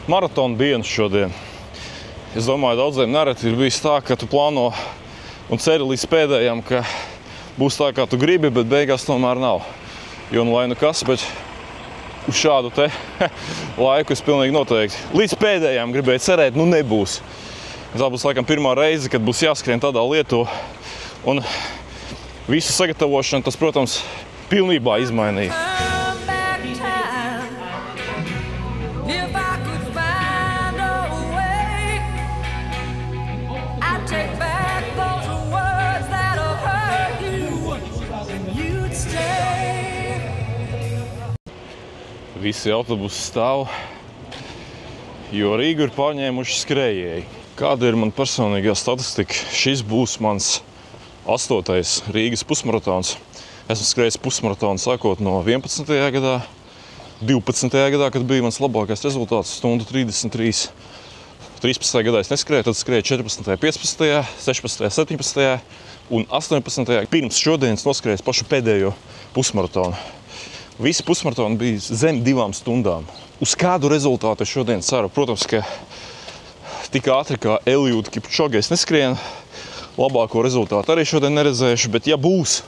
maratona diena šodien. Es domāju, daudziem nereti ir bijis tā, ka tu plāno un ceri līdz pēdējam, ka būs tā, kā tu gribi, bet beigās tomēr nav. Jo nu lai nu kas, bet uz šādu te laiku es pilnīgi noteikti līdz pēdējām gribēju cerēt, nu nebūs. Tā būs laikam pirmā reize, kad būs jāskrien tādā lietā. Un visu sagatavošanu tas, protams, pilnībā izmainīja. Visi autobusi stāv, jo Rīgu ir pārņēmuši skrējēji. Kāda ir man personīgā statistika? Šis būs mans 8. Rīgas pusmaratons. Esmu skrējis pusmaratonu sākot no 11. gadā, 12. gadā, kad bija mans labākais rezultāts, stundu 33. 13. gadā es neskrēju, tad skrēju 14., 15., 16., 17. un 18. Pirms šodienas noskrējis pašu pēdējo pusmaratonu. Visi pusmaratoni bija zem 2 stundām. Uz kādu rezultātu es šodien ceru? Protams, ka tik ātri kā Eliuda Kipčoge es neskrienu, labāko rezultātu arī šodien neredzēšu, bet ja būs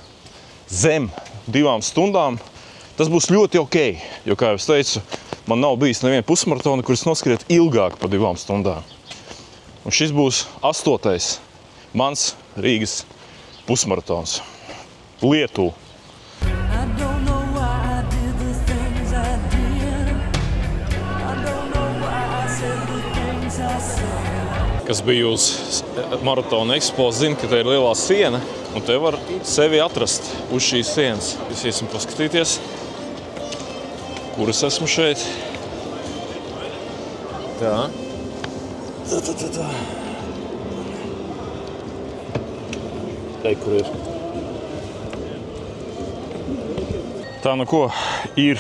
zem 2 stundām, tas būs ļoti ok. Jo, kā jau es teicu, man nav bijis neviena pusmaratona, kuras noskrietu ilgāk par 2 stundām. Un šis būs 8. mans Rīgas pusmaratons. Lietuva. Kas bija uz maratona ekspo, zina, ka te ir lielā siena, un te var sevi atrast uz šīs sienas. Es iesim paskatīties, kur es esmu šeit. Tā. Tā. Te, kur ir. Tā, nu ko, ir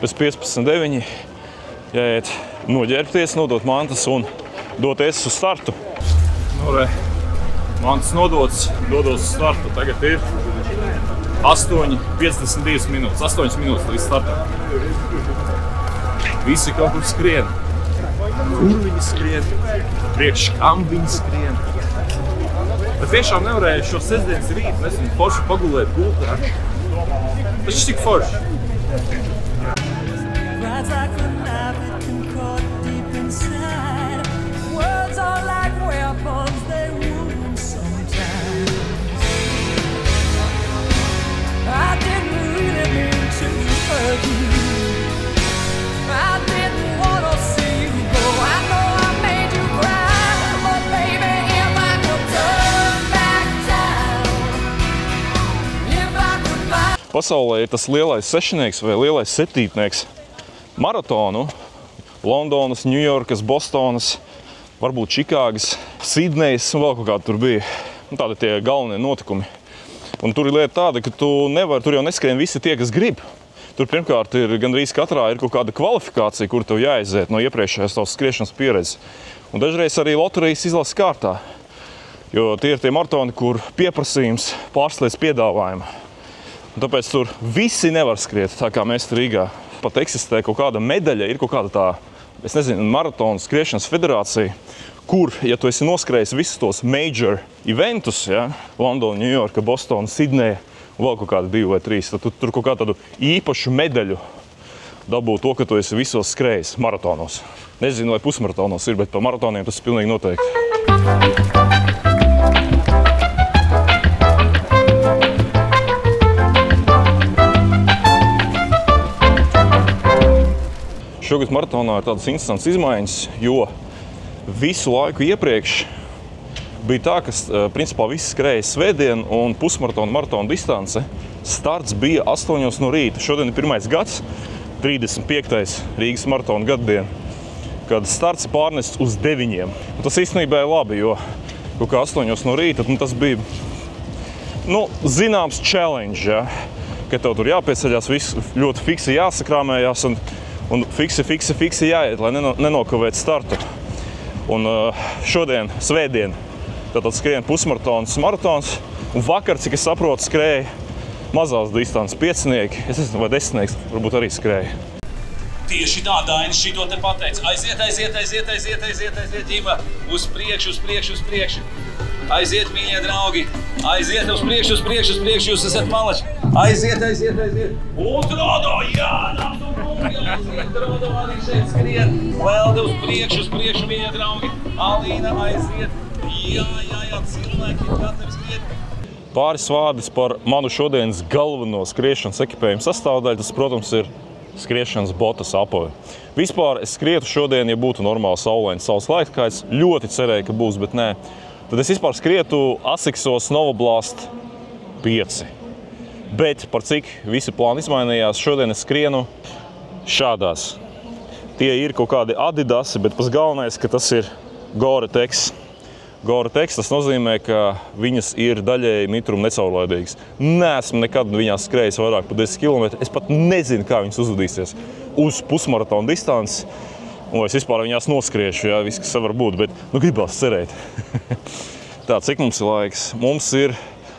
bez 15:09, jāiet noģērbties, nodot mantas un doties uz startu. Nu, re, mantas nodots, dodos uz startu. Tagad ir 8:52 minūtes, 8 minūtes līdz startam. Visi kaut kur skrien. Kur viņi skrien? Priekš kam viņi skrien? Bet tiešām nevarēju šo sestdienas rītu, nezinu, forši pagulēt gultā. Tas ir tik forši. Pasaulē ir tas lielais sešnieks vai lielais septītnieks maratonu. Londonas, Ņujorkas, Bostonas, varbūt Čikāgas, Sidnejas un vēl kaut kādi tur bija. Tādi tie galvenie notikumi. Un tur ir lieta tāda, ka tu nevari, tur jau neskrien visi tie, kas grib. Tur pirmkārt ir gandrīz katrā ir kaut kāda kvalifikācija, kur tev jāaiziet no iepriekšējās tavas skriešanas pieredzes. Un dažreiz arī loterijas izlases kārtā. Jo tie ir tie maratoni, kur pieprasījums pārsliedz piedāvājumu. Un tāpēc tur visi nevar skriet, tā kā mēs Rīgā. Pat eksistē kaut kāda medaļa, ir kaut kāda tā, es nezinu, maratona skriešanas federācija, kur, ja tu esi noskrējis visus tos major eventus, ja, Londona, Ņujorka, Bostona, Sidneja un vēl kaut kādi 2 vai 3, tad tu tur kaut kā tādu īpašu medaļu dabū to, ka tu esi visos skrējis maratonos. Nezinu, vai pusmaratonos ir, bet par maratoniem tas ir pilnīgi noteikti. Šogad maratonā ir tādas interesantas izmaiņas, jo visu laiku iepriekš bija tā, ka principā visi skrēja svētdien un pusmaratona maratona distance. Starts bija 8 no rīta. Šodien ir 1. gads, 35. Rīgas maratona gaddiena, kad starts ir pārnests uz 9. Un tas īstenībā ir labi, jo kaut kā 8 no rīta, tas bija zināms challenge, ja, ka tev tur jāpieceļās, viss ļoti fiksi jāsakrāmējās un fiksi jāiet, lai nenokavētu startu. Un šodien, svētdien, tātad skrien pusmaratons, maratons, un vakar, cik es saprotu, skrēja mazās distances 5-nieki, es nezinu, vai 10-nieks varbūt arī skrēja. Tieši tā, Dainis šito te pateica. Aiziet, Ģima. Uz priekšu. Aiziet, mīļie draugi. Aiziet uz priekšu, jūs esat malači. Aiziet. Un Trodo, jā, aiziet, Trodo arī šeit skrien. Lelde uz priekšu, mīļie draugi. Alīna aiziet. Jā, cilvēki ir gatavi skriet. Pāris vārdis par manu šodienas galveno skriešanas ekipējumu sastāvdaļu. Tas, protams, ir skriešanas botas apovi. Vispār es skrietu šodien, ja būtu normāli saulains saules laika, kā es ļoti cerēju, ka būs, bet nē. Tad es vispār skrietu Asicsos Novablast 5. Bet par cik visi plāni izmainījās, šodien es skrienu šādās. Tie ir kaut kādi Adidasi, bet pats galvenais, ka tas ir Gore-Tex. Gore-Tex, tas nozīmē, ka viņas ir daļēji mitruma necaurlaidīgas. Neesmu nekad viņās skrējis vairāk par 10 km. Es pat nezinu, kā viņas uzvedīsies uz pusmaratona distanci. Un es vispār viņās noskriešu, jā, viss, kas var būt, bet gribās cerēt. Tā, cik mums ir laiks? Mums ir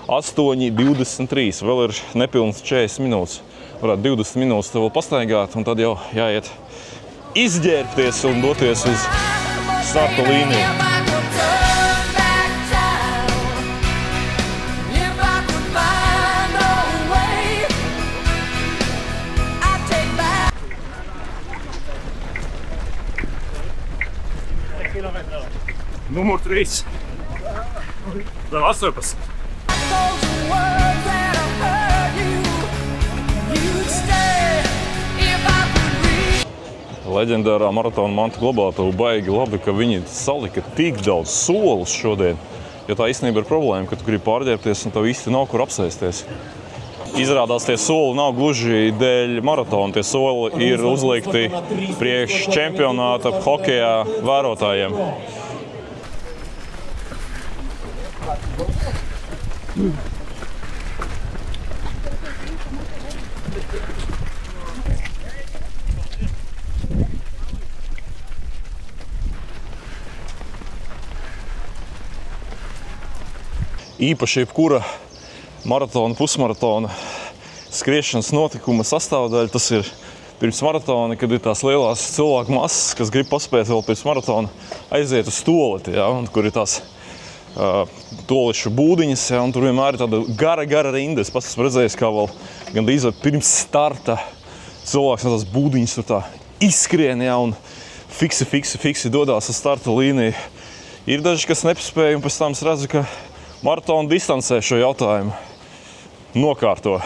8:23, vēl ir nepilns 40 minūtes. Varētu 20 minūtes te vēl pastaigāt, un tad jau jāiet izģērbties un doties uz starta līniju. Numur 3. Vēl 18. Leģendārā maratona Manta glabātava baigi labi, ka viņi salika tik daudz solus šodien. Jo tā īstenībā ir problēma, ka tu gribi pārģērbties un tev īsti nav kur apsēsties. Izrādās, tie soli nav gluži dēļ maratona. Tie soli ir uzlikti priekš čempionāta hokejā vērotājiem. Īpaši jebkura maratona, pusmaratona skriešanas notikuma sastāvdaļa, tas ir pirms maratona, kad ir tās lielās cilvēku masas, kas grib paspēt vēl pirms maratona aiziet uz toleti, ja, un kur ir tās tolišu būdiņas, ja, un tur vienmēr ir tāda gara rinda. Es pats esmu redzējis, kā vēl gandrīz pirms starta cilvēks no tās būdiņas tur tā izskrien, ja, un fiksi dodās uz starta līniju. Ir daži, kas nepaspēja, un pēc tam es redzu, ka maratona distancē šo jautājumu nokārto.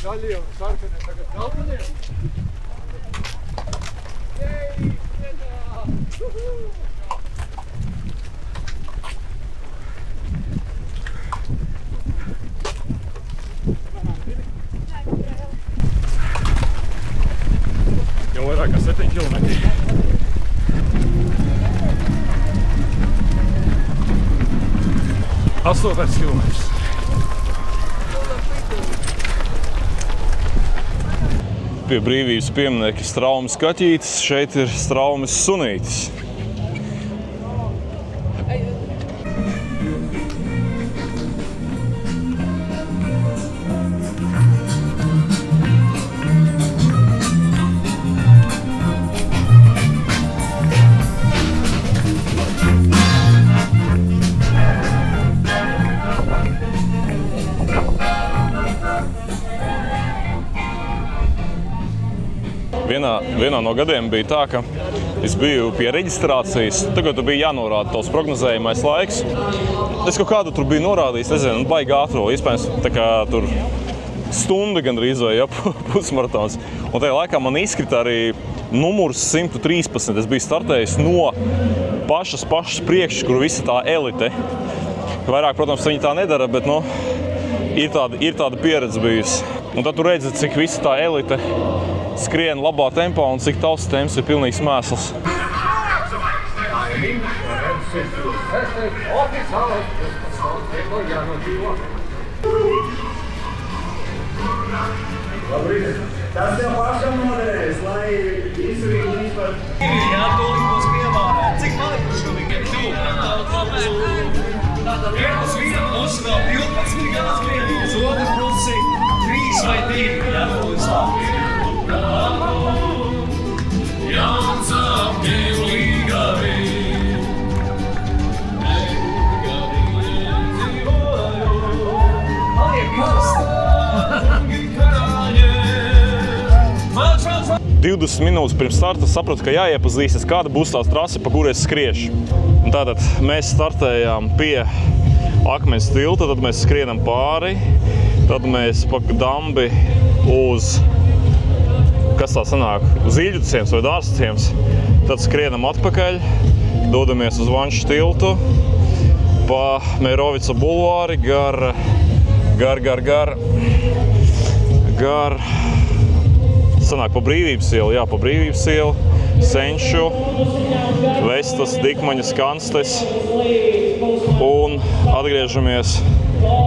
Zaļie un sarkanie tagad galvenie. Jau vairāk kā 7 kilometri. Astotais kilometrs. Pie brīvības pieminieka Straumes kaķītis, šeit ir Straumes sunītis. Vienā no gadiem bija tā, ka es biju pie reģistrācijas, tagad bija jānorāda tavs prognozējamais laiks. Es kaut kādu tur biju norādījis, nezinu, baigi ātro, iespējams, tā kā tur stunda gandrīz vai, ja, pusmaratons. Un tajā laikā man izkrita arī numurs 113. Es biju startējis no pašas priekšas, kur visa tā elite. Vairāk, protams, viņi tā nedara, bet, nu, ir tāda pieredze bijusi. Un tad tu redzi, cik visa tā elite skrien labā tempā un cik tavs temps ir pilnīgs mēsls. Tas jau pašam noderēs, lai izsvīt vispār. Uz otru pusi 3 vai 2. Jā, lūdzu labi. Jauns apģēlīgā vīd. 20 minūtes pirms starta sapratu, ka jāiepazīstas, kāda būs tās trase, pa kur es skriešu. Un tātad mēs startējām pie akmens tilta, tad mēs skrienam pāri, tad mēs pa dambi uz, kas tā sanāk, uz Iļuciems vai Dārsciems, tad skrienam atpakaļ, dodamies uz Vanšu tiltu, pa Meirovica bulvāri, sanāk pa Brīvības ielu, jā, pa Brīvības ielu, Senču, Vestas, Dikmaņas, Kanstes un atgriežamies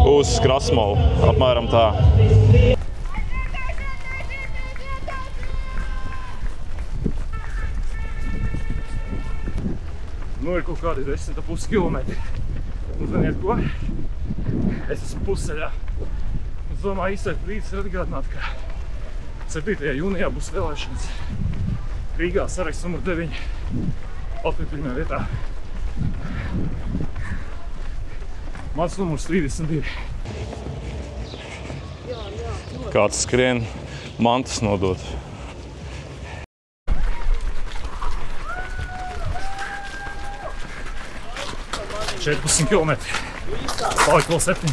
uz Krasmalu, apmēram tā. Nu ir kaut kādi 10,5 kilometri. Un ziniet ko? Es esmu pusceļā. Es domāju, īstais brīdis ir atgādināt, ka 7. jūnijā būs vēlēšanas Rīgā, saraksts numur 9, Latvija pirmajā vietā. Mans numurs 32. Kāds skrien mantas nodot. – 14 kilometri. Palika vēl 7.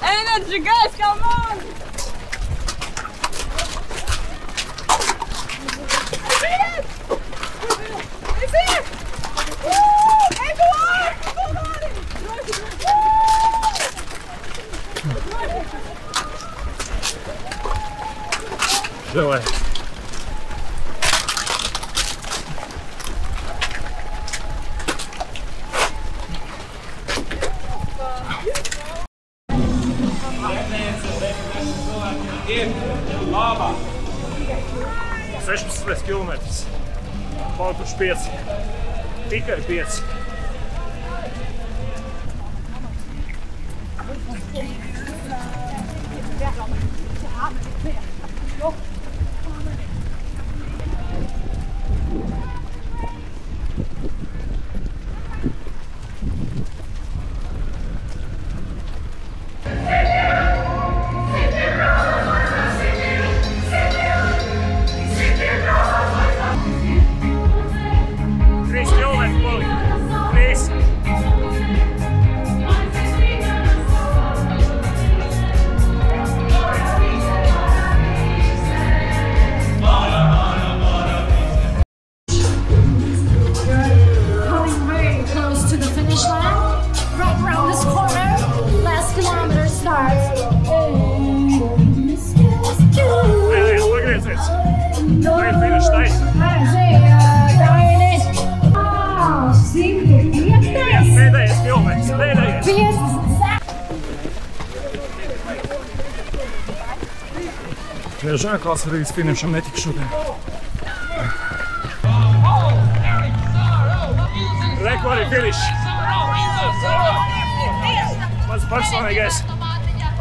Energy, guys, come on! It's here! Woo! Eduard! Давай. Labā! 16 kilometrus. Palikuši 5. Tikai 5. Žēkās arī līdz finišam netika šodien. Reku arī finiš. Mans personīgais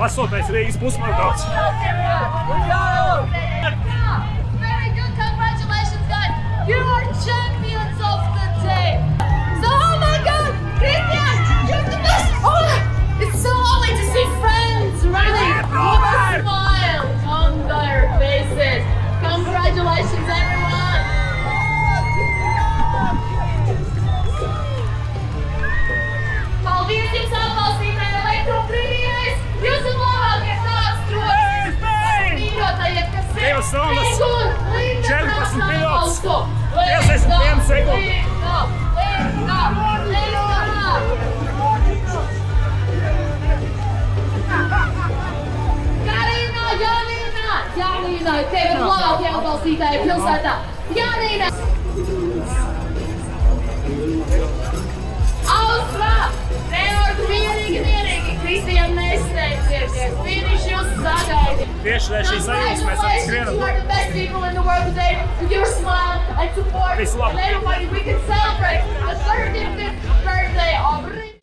8. Rīgas pusmaratons. Very good, congratulations, guys! You are champions of the day! So, oh my God! Christian, you're the best! Oh, it's so lovely to see friends running with a smile on their faces. Congratulations, everyone! Paldies jums atbalstītāji elektrobrīvības! Jūs esat labākie tāds trots! Mīļotāji, kas ir 2 stundas, 14 minūtes, 51 sekundi. Janīna, tev ir labākie atbalstītāji pilsētā. Janīna! Austrā! Nevar mierīgi, Kristija, nesteidzieties. Finiš jūs sagaidi. Tieši dēļ šīs sajūtas mēs arī skrienam. You are the best people in the world today. You give a smile and support. Visu labu. And everybody, we can celebrate the 35th birthday of